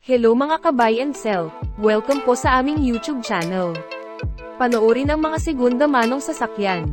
Hello mga ka-buy and sell, welcome po sa aming YouTube channel. Panoorin ang mga segunda manong sasakyan.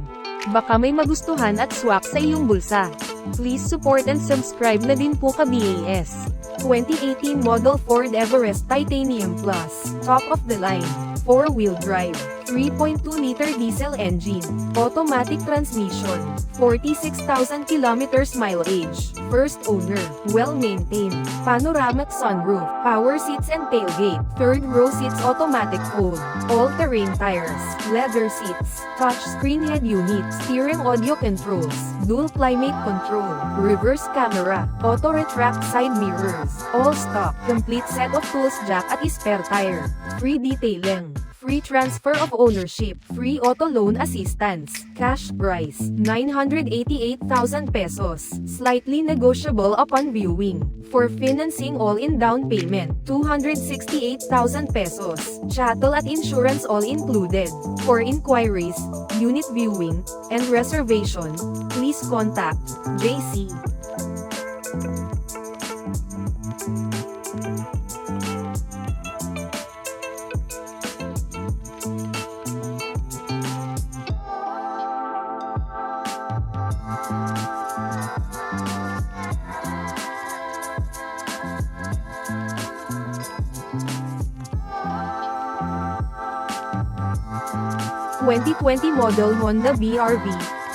Baka may magustuhan at swak sa iyong bulsa. Please support and subscribe na din po ka-BAS. 2018 model Ford Everest Titanium Plus, top of the line, 4-wheel drive, 3.2-liter diesel engine, automatic transmission, 46,000 kilometers mileage, first owner, well-maintained, panoramic sunroof, power seats and tailgate, third row seats automatic fold, all-terrain tires, leather seats, touchscreen head unit, steering audio controls, dual climate control, reverse camera, auto retract side mirrors, all stock, complete set of tools jack at spare tire, free detailing. Free transfer of ownership, free auto loan assistance, cash price, 988,000 pesos, slightly negotiable upon viewing. For financing all-in down payment, 268,000 pesos, chattel at insurance all included. For inquiries, unit viewing, and reservation, please contact JC. (2020 model Honda BRV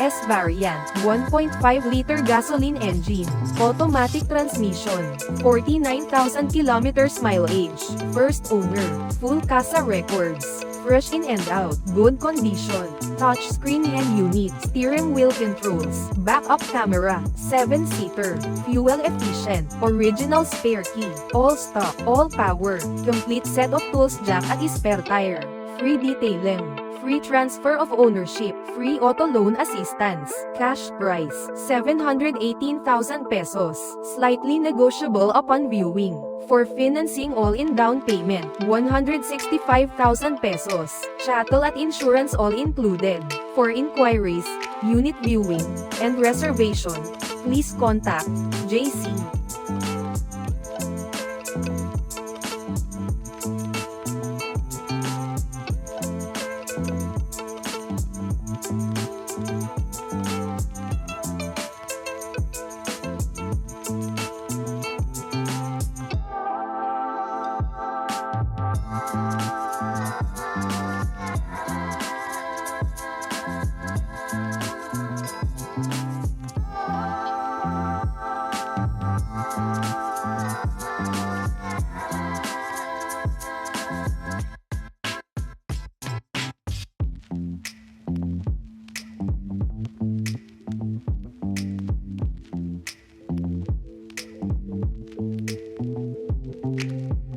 S variant, 1.5-liter gasoline engine, automatic transmission, 49,000 kilometers mileage, first owner, full casa records, fresh in and out, good condition, touchscreen head unit, steering wheel controls, backup camera, 7-seater, fuel efficient, original spare key, all stock, all power, complete set of tools jack at spare tire, free detailing. Free transfer of ownership, free auto loan assistance, cash price, 718,000 pesos, slightly negotiable upon viewing. For financing all-in down payment, 165,000 pesos, chattel at insurance all included. For inquiries, unit viewing, and reservation, please contact JC.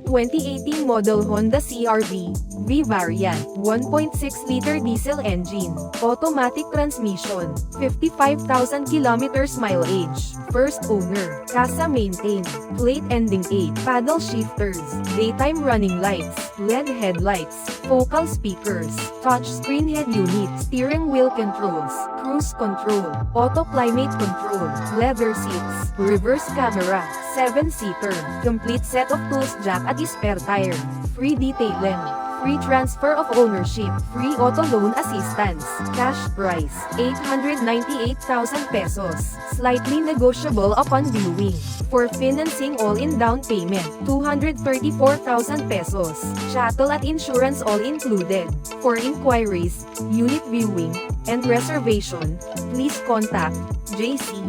(2018 model Honda CR-V V variant, 1.6-liter diesel engine, automatic transmission, 55,000 kilometers mileage, first owner, casa maintained, plate ending 8, paddle shifters, daytime running lights, LED headlights, focal speakers, touchscreen head unit, steering wheel controls, cruise control, auto climate control, leather seats, reverse camera, 7-seater, complete set of tools jack at spare tire, free detailing, free transfer of ownership, free auto loan assistance, cash price, 898,000 pesos, slightly negotiable upon viewing. For financing all-in down payment, 234,000 pesos, chattel at insurance all included. For inquiries, unit viewing, and reservation, please contact JC.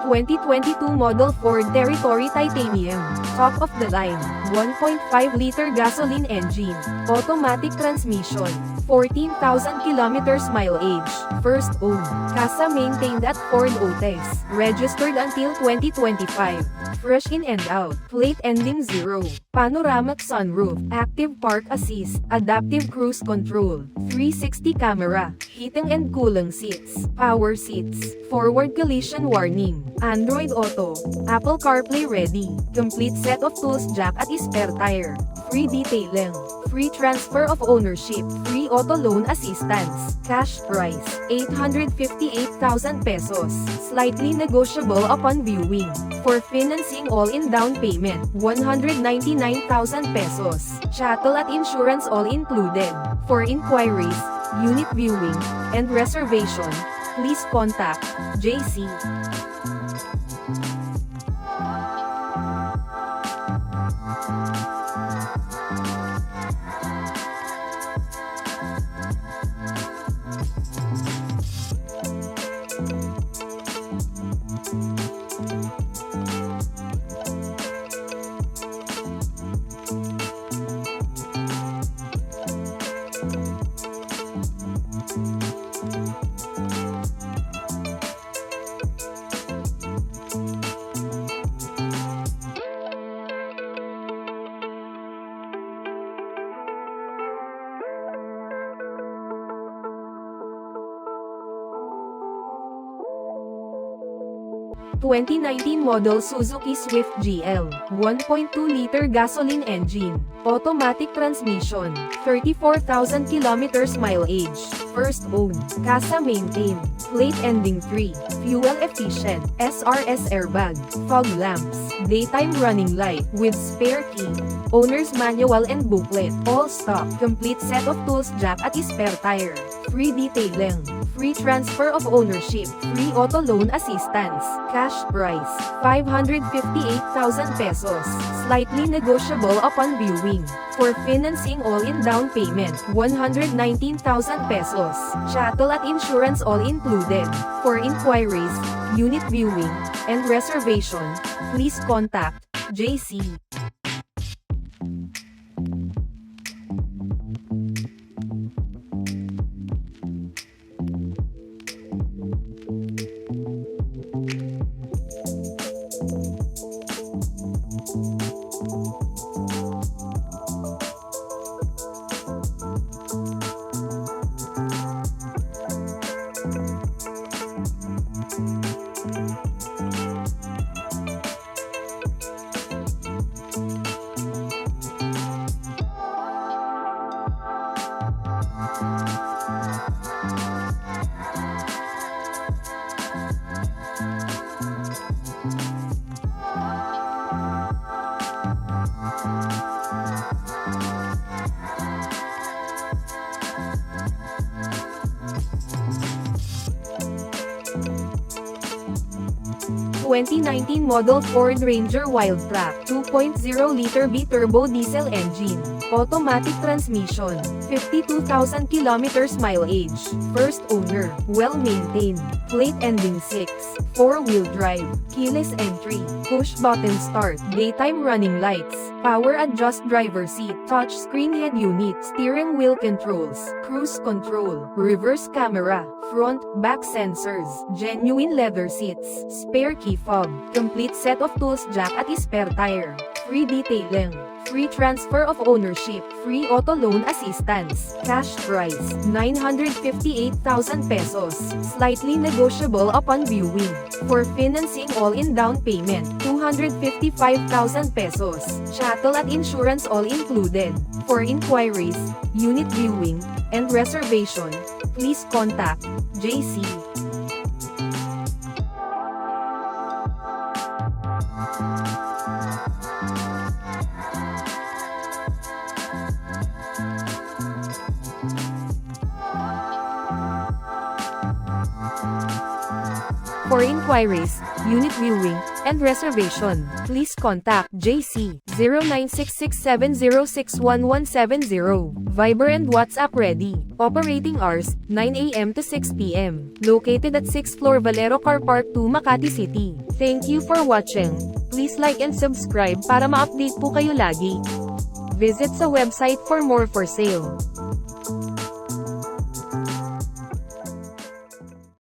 2022 model Ford Territory Titanium, top of the line, 1.5-liter gasoline engine, automatic transmission, 14,000 kilometers mileage, first owned, casa maintained at Ford Otis, registered until 2025, fresh in and out, plate ending 0, panoramic sunroof, active park assist, adaptive cruise control, 360 camera, heating and cooling seats, power seats, forward collision warning, Android Auto, Apple CarPlay ready, complete set of tools jack at spare tire, free detailing, free transfer of ownership, free auto loan assistance, cash price, 858,000 pesos, slightly negotiable upon viewing, for financing all-in down payment, 199,000 pesos, chattel at insurance all included, for inquiries, unit viewing, and reservation, please contact JC. (2019 model Suzuki Swift GL, 1.2-liter gasoline engine, automatic transmission, 34,000 kilometers mileage, first owned, casa maintained, plate ending 3, fuel efficient, SRS airbag, fog lamps, daytime running light, with spare key, owner's manual and booklet, all stock, complete set of tools jack at spare tire, free detailing, free transfer of ownership, free auto loan assistance, cash price, 558,000 pesos, slightly negotiable upon viewing, for financing all-in down payment, 119,000 pesos, chattel at insurance all included, for inquiries, unit viewing, and reservation, please contact JC. (2019 model Ford Ranger Wildtrak, 2.0-liter B-turbo diesel engine, automatic transmission, 52,000 kilometers mileage, first owner, well-maintained, plate ending 6, 4-wheel drive, keyless entry, push-button start, daytime running lights, power adjust driver seat, touchscreen head unit, steering wheel controls, cruise control, reverse camera, front, back sensors, genuine leather seats, spare key fob, complete set of tools jack at spare tire, free detailing, free transfer of ownership, free auto loan assistance, cash price, 958,000 pesos, slightly negotiable upon viewing, for financing all-in down payment, 255,000 pesos, chattel at insurance all included, for inquiries, unit viewing, and reservation, please contact JC. For inquiries, unit viewing, and reservation, please contact JC. 096670611170. Viber and WhatsApp ready. Operating hours, 9 a.m. to 6 p.m. Located at 6th floor Valero Car Park 2 Makati City. Thank you for watching. Please like and subscribe para ma-update po kayo lagi. Visit sa website for more for sale.